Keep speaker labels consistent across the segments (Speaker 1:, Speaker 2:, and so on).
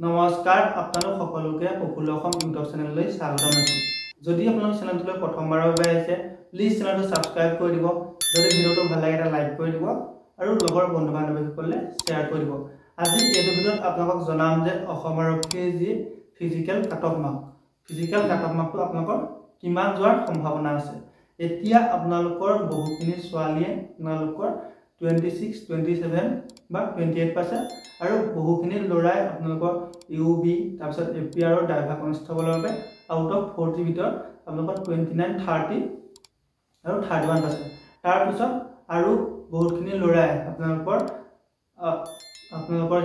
Speaker 1: নমস্কাৰ আপোনালোক সকলোকে পপুল অসম ইউটিউব চেনেললৈ স্বাগতম জনাইছো। যদি আপোনালোক চেনেলটোলৈ প্ৰথমবাৰৰ বাবে আহিছে প্লিজ চেনেলটো সাবস্ক্ৰাইব কৰি দিব। যদি ভিডিওটো ভাল লাগে এটা লাইক কৰি দিব আৰু লগৰ বন্ধু বান্ধৱীসকললৈ শ্বেয়াৰ কৰি দিব। আজি এই ভিডিওত আপোনালোকক জনাম যে অসম আৰক্ষীৰ যি ফিজিক্যাল কাটঅফ মাৰ্কটো আপোনালোকৰ কিমান যোৱাৰ সম্ভাৱনা আছে। এতিয়া আপোনালোকৰ বহুখিনি ছোৱালীয়ে আপোনালোকৰ 26, 27 বা 28% আৰু বহুখিনি লৰাই আপোনালোকৰ ইউবি তাৰপিছত এপিআৰ আৰু ড্ৰাইভাৰ কনষ্টেবলৰ বাবে আউট অফ 40 ভিতৰত আপোনালোকৰ 29, 30 আৰু 31%। তাৰ পিছত আৰু বহুখিনি লৰাই আপোনালোকৰ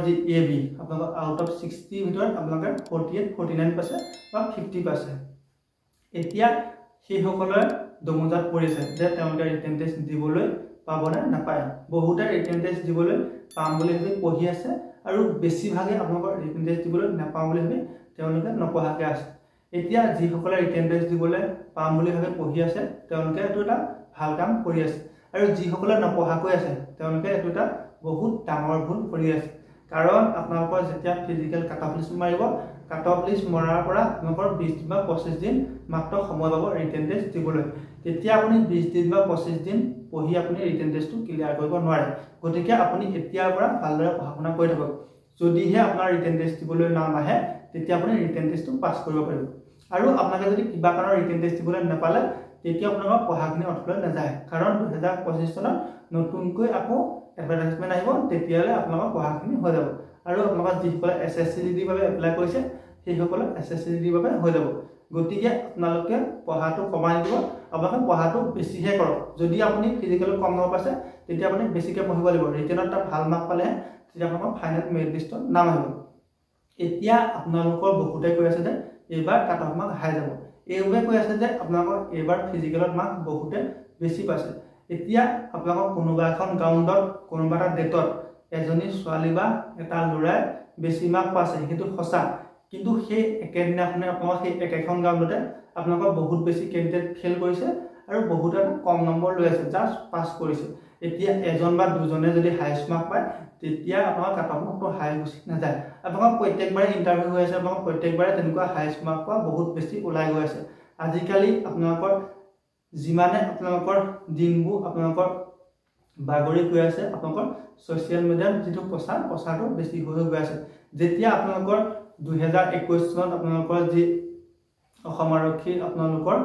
Speaker 1: যি এবি আপোনালোকৰ আউট অফ 60 ভিতৰত আপোনালোকৰ 48, 49% বা 50%। এতিয়া সেইসকলে দমুজাত পৰিছে যে তেওঁলোকে ৰিটেন টেষ্ট দিবলৈ পাবনে নাপায়। বহুতে ৰিটেন টেষ্ট দিবলৈ পাম বুলি ভাবি পঢ়ি আছে আৰু বেছিভাগে আপোনালোকৰ ৰিটেন টেষ্ট দিবলৈ নাপাম বুলি ভাবি তেওঁলোকে নপঢ়াকে আছে। এতিয়া যিসকলে ৰিটেন টেষ্ট দিবলৈ পাম বুলি ভাবি পঢ়ি আছে তেওঁলোকে এইটো এটা ভাল কাম কৰি আছে আৰু যিসকলে নপঢ়াকৈ আছে তেওঁলোকে এইটো এটা বহুত ডাঙৰ ভুল কৰি আছে। কাৰণ আপোনালোকৰ যেতিয়া ফিজিক্যাল কাটঅফ লিষ্ট মাৰিব, কাটঅফ লিষ্ট মৰাৰ পৰা আপোনালোকৰ 20 বা 25 দিন মাত্ৰ সময় পাব ৰিটেন টেষ্ট দিবলৈ। তেতিয়া আপুনি 20 দিন বা 25 দিন পঢ়ি আপুনি ৰিটেন টেষ্টটো ক্লিয়াৰ কৰিব নোৱাৰে। গতিকে আপুনি এতিয়াৰ পৰা ভালদৰে পঢ়া শুনা কৰি থাকক। যদিহে আপোনাৰ ৰিটেন টেষ্ট দিবলৈ নাম আহে তেতিয়া আপুনি ৰিটেন টেষ্টটো পাছ কৰিব পাৰিব। আৰু আপোনালোকে যদি কিবা কাৰণৰ ৰিটেন টেষ্ট দিবলৈ নাপালে তেতিয়া আপোনালোকৰ পঢ়াখিনি অৰ্থলৈ নাযায়। কাৰণ 2025 চনত নতুনকৈ আকৌ এডভাৰটাইজমেণ্ট আহিব, তেতিয়ালৈ আপোনালোকৰ পঢ়াখিনি হৈ যাব। আৰু আপোনালোকৰ যিসকলে SSCGDৰ বাবে এপ্লাই কৰিছে সেইসকলে SSCGDৰ বাবে হৈ যাব। গতিকে আপোনালোকে পঢ়াটো কমাই দিব, আপোনালোকে পঢ়াটো বেছিহে কৰক। যদি আপুনি ফিজিকেলত কম নম্বৰ পাইছে তেতিয়া আপুনি বেছিকৈ পঢ়িব লাগিব। ৰিটেনত এটা ভাল মাৰ্ক পালেহে তেতিয়া আপোনালোকৰ ফাইনেল মেৰিট লিষ্টত নাম আহিব। এতিয়া আপোনালোকৰ বহুতে কৈ আছে যে এইবাৰ কাট অফ মাৰ্ক হাই যাব। এইবাৰ কৈ আছে যে আপোনালোকৰ এইবাৰ ফিজিকেলত মাৰ্ক বহুতে বেছি পাইছে। এতিয়া আপোনালোকৰ কোনোবা এখন গ্ৰাউণ্ডত কোনোবা এটা ডেটত এজনী ছোৱালী বা এটা ল'ৰাই বেছি মাৰ্ক পাইছে, সেইটো সঁচা। কিন্তু সেই একেদিনাখনে আপোনালোকৰ সেই একেখন গ্ৰাউণ্ডতে আপোনালোকৰ বহুত বেছি কেণ্ডিডেট ফেইল কৰিছে আৰু বহুতে কম নম্বৰ লৈ আছে, জাষ্ট পাছ কৰিছে। এতিয়া এজন বা দুজনে যদি হাইষ্ট মাৰ্ক পায় তেতিয়া আপোনালোকৰ কাট অফ মাৰ্কটো হাই গুচি নাযায়। আপোনালোকৰ প্ৰত্যেকবাৰে ইণ্টাৰভিউ হৈ আছে, আপোনালোকৰ প্ৰত্যেকবাৰে তেনেকুৱা হাইষ্ট মাৰ্ক পোৱা বহুত বেছি ওলাই গৈ আছে। আজিকালি আপোনালোকৰ যিমানে আপোনালোকৰ দিনবোৰ আপোনালোকৰ বাগৰি গৈ আছে, আপোনালোকৰ ছ'চিয়েল মিডিয়াত যিটো প্ৰচাৰটো বেছি হৈ গৈ আছে। যেতিয়া আপোনালোকৰ 2021 চনত আপোনালোকৰ যি অসম আৰক্ষীৰ আপোনালোকৰ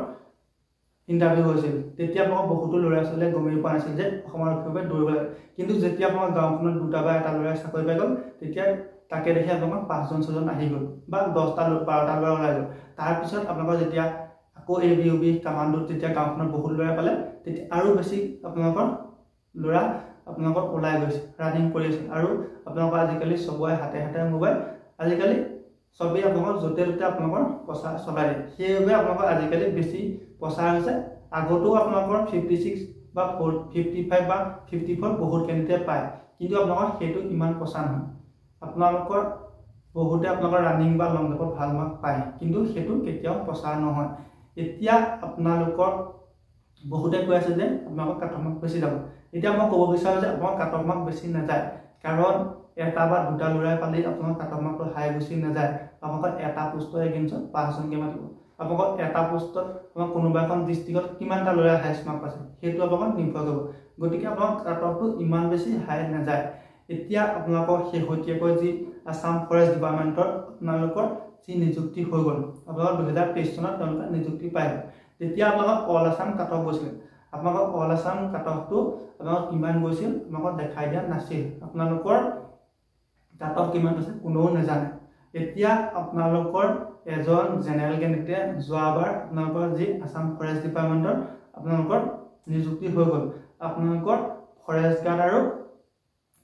Speaker 1: ইণ্টাৰভিউ হৈছিল তেতিয়া আপোনালোকৰ বহুতো ল'ৰা ছোৱালীয়ে গমেই পোৱা নাছিল যে অসম আৰক্ষীৰ বাবে দৌৰিব লাগে। কিন্তু যেতিয়া আপোনাৰ গাঁওখনত দুটা বা এটা ল'ৰাই চাকৰি পাই গ'ল তেতিয়া তাকে দেখি আপোনালোকৰ 5জন 6জন আহি গ'ল বা 10টা 12টা ল'ৰা ওলাই গ'ল। তাৰপিছত আপোনালোকৰ যেতিয়া আকৌ ABUB কামাণ্ডোত যেতিয়া গাঁওখনত বহুত ল'ৰাই পালে তেতিয়া আৰু বেছি আপোনালোকৰ ল'ৰা আপোনালোকৰ ওলাই গৈছে, ৰানিং কৰি আছে। আৰু আপোনালোকৰ আজিকালি চবৰে হাতে হাতে মোবাইল, আজিকালি চবেই আপোনালোকৰ য'তে ত'তে আপোনালোকৰ প্ৰচাৰ চলাই দিয়ে। সেইবাবে আপোনালোকৰ আজিকালি বেছি প্ৰচাৰ হৈছে। আগতো আপোনালোকৰ 56 বা 55 বা 54 বহুত কেণ্ডিডেট পায়, কিন্তু আপোনালোকৰ সেইটো ইমান প্ৰচাৰ নহয়। আপোনালোকৰ বহুতে আপোনালোকৰ ৰানিং বা লং জাম্পত ভাল মাৰ্ক পায়, কিন্তু সেইটো কেতিয়াও প্ৰচাৰ নহয়। এতিয়া আপোনালোকৰ বহুতে কৈ আছে যে আপোনালোকৰ কাট অফ মাৰ্ক বেছি যাব। এতিয়া মই ক'ব বিচাৰোঁ যে আপোনালোকৰ কাট অফ মাৰ্ক বেছি নাযায়। কাৰণ এটা বা দুটা ল'ৰাই পালে আপোনালোকৰ কাট অফ মাৰ্কটো হাই গুচি নাযায়। আপোনালোকৰ এটা পোষ্টৰ এগেইনষ্টত 5জনকৈ মাতিব। আপোনালোকৰ এটা পোষ্টত আপোনাৰ কোনোবা এখন ডিষ্ট্ৰিক্টত কিমানটা ল'ৰাই হাইষ্ট মাৰ্ক পাইছে সেইটো আপোনালোকক নিৰ্ভৰ কৰিব। গতিকে আপোনালোকৰ কাট অফটো ইমান বেছি হাই নাযায়। এতিয়া আপোনালোকৰ শেহতীয়াকৈ যি আছাম ফৰেষ্ট ডিপাৰ্টমেণ্টৰ আপোনালোকৰ যি নিযুক্তি হৈ গ'ল, আপোনালোকৰ 2023 চনত তেওঁলোকে নিযুক্তি পাই গ'ল। তেতিয়া আপোনালোকৰ অল আছাম কাট অফ গৈছিলে। আপোনালোকৰ অল আছাম কাট অফটো আপোনালোকৰ কিমান গৈছিল আপোনালোকক দেখাই দিয়া নাছিল। আপোনালোকৰ কাট অফ কিমান গৈছে কোনেও নাজানে। এতিয়া আপোনালোকৰ এজন জেনেৰেল কেণ্ডিডেটে যোৱাবাৰ আপোনালোকৰ যি আছাম ফৰেষ্ট ডিপাৰ্টমেণ্টৰ আপোনালোকৰ নিযুক্তি হৈ গ'ল। আপোনালোকৰ ফৰেষ্ট গাৰ্ড আৰু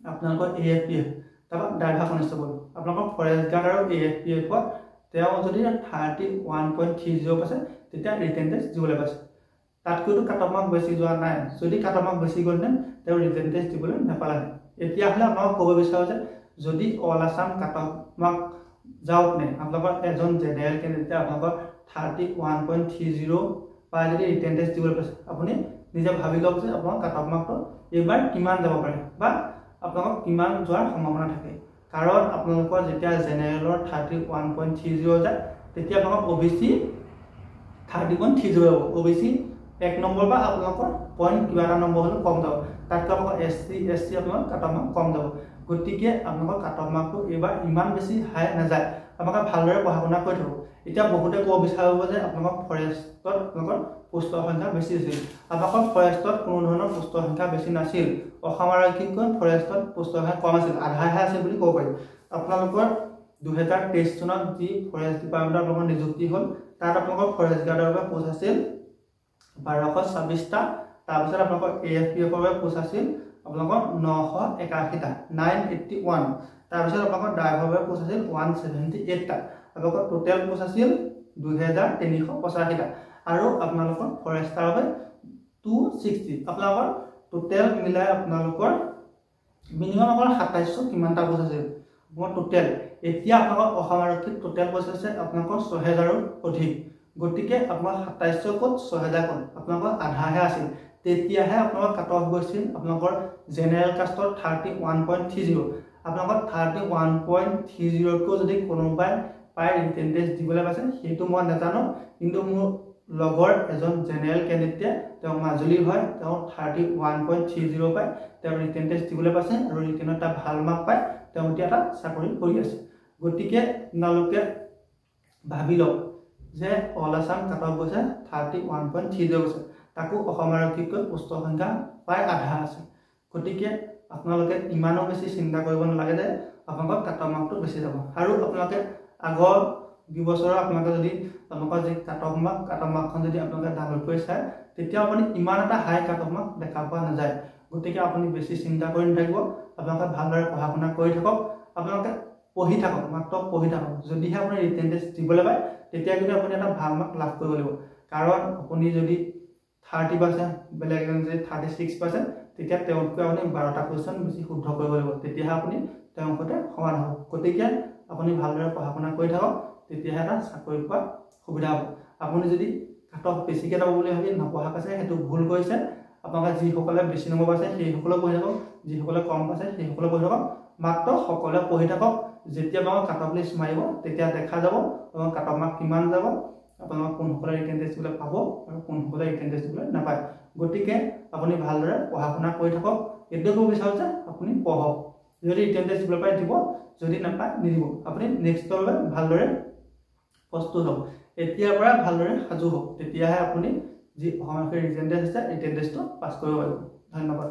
Speaker 1: আপোনালোকৰ AFPF তাৰপৰা ড্ৰাইভাৰ কনষ্টেবল। আপোনালোকৰ ফৰেষ্ট গাৰ্ড আৰু AFPFত তেওঁ যদি 31.30 পাইছে তেতিয়া ৰিটেন টেষ্ট দিবলৈ পাইছে। তাতকৈতো কাট অফ মাৰ্ক বেছি যোৱা নাই। যদি কাট অফ মাৰ্ক বেছি গ'লহেঁতেন তেওঁ ৰিটেন টেষ্ট দিবলৈ নাপালে। এতিয়াহ'লে আপোনালোকক ক'ব বিচাৰোঁ যে যদি all Assam cut off mark যাওক নে আপোনালোকৰ এজন জেনেৰেল কেণ্ডিডেটে আপোনালোকৰ 31.30 পাই যদি ৰিটেন টেষ্ট দিবলৈ পাইছে, আপুনি নিজে ভাবি লওক যে আপোনালোকৰ কাট অফ মাৰ্কটো এইবাৰ কিমান যাব পাৰে বা আপোনালোকক কিমান যোৱাৰ সম্ভাৱনা থাকে। কাৰণ আপোনালোকৰ যেতিয়া জেনেৰেলৰ 31.30 যায় তেতিয়া আপোনালোকৰ OBC 30.30 যাব OBC 1 নম্বৰ বা আপোনালোকৰ পইণ্ট কিবা এটা নম্বৰ হলে কম যাব তাতকৈ আপোনালোকৰ SC আপোনালোকৰ কাট অফ মাৰ্ক কম যাব গতিকে আপোনালোকৰ কাট অফ মাৰ্কটো এবাৰ ইমান বেছি হাই নাযায় আপোনালোকে ভালদৰে পঢ়া শুনা কৰি থাকক এতিয়া বহুতে ক'ব বিচাৰিব যে আপোনালোকৰ ফৰেষ্টত আপোনালোকৰ পোষ্টৰ সংখ্যা বেছি আছিল আপোনালোকৰ ফৰেষ্টত কোনো ধৰণৰ পোষ্টৰ সংখ্যা বেছি নাছিল অসম আৰক্ষীতকৈ ফৰেষ্টত পোষ্টৰ সংখ্যা কম আছিল আধাহে আছিল বুলি ক'ব পাৰি আপোনালোকৰ 2023 চনত যি ফৰেষ্ট ডিপাৰ্টমেণ্টৰ আপোনালোকৰ নিযুক্তি হ'ল তাত আপোনালোকৰ ফৰেষ্ট গাৰ্ডৰ বাবে পোষ্ট আছিল 1226টা তাৰপিছত আপোনালোকৰ AFPF ৰ বাবে পোষ্ট আছিল আপোনালোকৰ 981টা 981 তাৰপিছত আপোনালোকৰ ড্ৰাইভাৰৰ বাবে পোষ্ট আছিল 178টা আপোনালোকৰ টোটেল পোষ্ট আছিল 2385টা আৰু আপোনালোকৰ ফৰেষ্টাৰ বাবে 260 আপোনালোকৰ টোটেল মিলাই আপোনালোকৰ মিনিমাম আপোনাৰ 2700 কিমানটা পোষ্ট আছিল মোৰ টোটেল এতিয়া আপোনালোকৰ অসম আৰক্ষীত টোটেল পোষ্ট আছে আপোনালোকৰ 6000ৰ অধিক গতিকে আপোনালোকৰ 2700 ক'ত 6000 ক'ত আপোনালোকৰ আধাহে আছিল তেতিয়াহে আপোনালোকৰ কাট অফ গৈছিল আপোনালোকৰ জেনেৰেল কাষ্টৰ 31.30 আপোনালোকৰ 31.30 কো যদি কোনোবাই পাই ৰিটেন টেষ্ট দিবলৈ পাইছে সেইটো মই নাজানো কিন্তু মোৰ লগৰ এজন জেনেৰেল ক্যান্ডিডেট তেওঁ মাজুলীৰ হয় তেওঁ 31.30 পায় তেওঁ ৰিটেন টেষ্ট দিবলৈ পাইছে আৰু ৰিটেনত এটা ভাল মাৰ্ক পায় তেওঁ এতিয়া এটা চাকৰি কৰি আছে গতিকে আপোনালোকে ভাবি লওক যে অল আসাম কাট অফ গৈছে 31.30 গৈছে তাকো অসম আৰক্ষীতকৈ পোষ্টৰ সংখ্যা প্ৰায় আধা আছে গতিকে আপোনালোকে ইমানো বেছি চিন্তা কৰিব নালাগে যে আপোনালোকৰ কাট অফ মাৰ্কটো বেছি যাব আৰু আপোনালোকে আগৰ দুবছৰৰ আপোনালোকে যদি আপোনালোকৰ যে কাট অফ মাৰ্কখন যদি আপোনালোকে ডাউনলোড কৰি চায় তেতিয়া আপুনি ইমান এটা হাই কাট অফ মাৰ্ক দেখা পোৱা নাযায় গতিকে আপুনি বেছি চিন্তা কৰি নাথাকিব আপোনালোকে ভালদৰে পঢ়া শুনা কৰি থাকক আপোনালোকে পঢ়ি থাকক মাত্ৰ পঢ়ি থাকক যদিহে আপুনি ৰিটেন টেষ্ট দিবলৈ পায় তেতিয়া কিন্তু আপুনি এটা ভাল মাৰ্ক লাভ কৰিব লাগিব কাৰণ আপুনি যদি 30% বেলেগ এজন যদি 36% তেতিয়া তেওঁতকৈ আপুনি 12টা কোৱেশ্চন বেছি শুদ্ধ কৰিব লাগিব তেতিয়াহে আপুনি তেওঁৰ সৈতে সমান হ'ব গতিকে আপুনি ভালদৰে পঢ়া শুনা কৰি থাকক তেতিয়াহে এটা চাকৰি পোৱা সুবিধা হ'ব আপুনি যদি কাট অফ বেছিকৈ যাব বুলি ভাবি নপঢ়া আছে সেইটো ভুল কৰিছে আপোনালোকে যিসকলে বেছি নম্বৰ পাইছে সেইসকলে পঢ়ি থাকক যিসকলে কম পাইছে সেইসকলে পঢ়ি থাকক মাত্ৰ সকলোৱে পঢ়ি থাকক যেতিয়া আপোনালোকৰ কাট অফ লিষ্ট মাৰিব তেতিয়া দেখা যাব আপোনালোকৰ কাট অফ মাৰ্ক কিমান যাব আপোনালোক কোনসকলে ৰিটেন টেষ্ট দিবলৈ পাব আৰু কোনসকলে ৰিটেন টেষ্ট দিবলৈ নাপায় গতিকে আপুনি ভালদৰে পঢ়া শুনা কৰি থাকক এইটো ক'ব বিচাৰো যে আপুনি পঢ়ক যদি ৰিটেন টেষ্ট দিবলৈ পায় দিব যদি নাপায় নিদিব আপুনি নেক্সটৰ বাবে ভালদৰে প্ৰস্তুত হওক এতিয়াৰ পৰা ভালদৰে সাজু হওক তেতিয়াহে আপুনি যি অসমৰ ৰিটেন টেষ্ট আছে ৰিটেন টেষ্টটো পাছ কৰিব পাৰিব ধন্যবাদ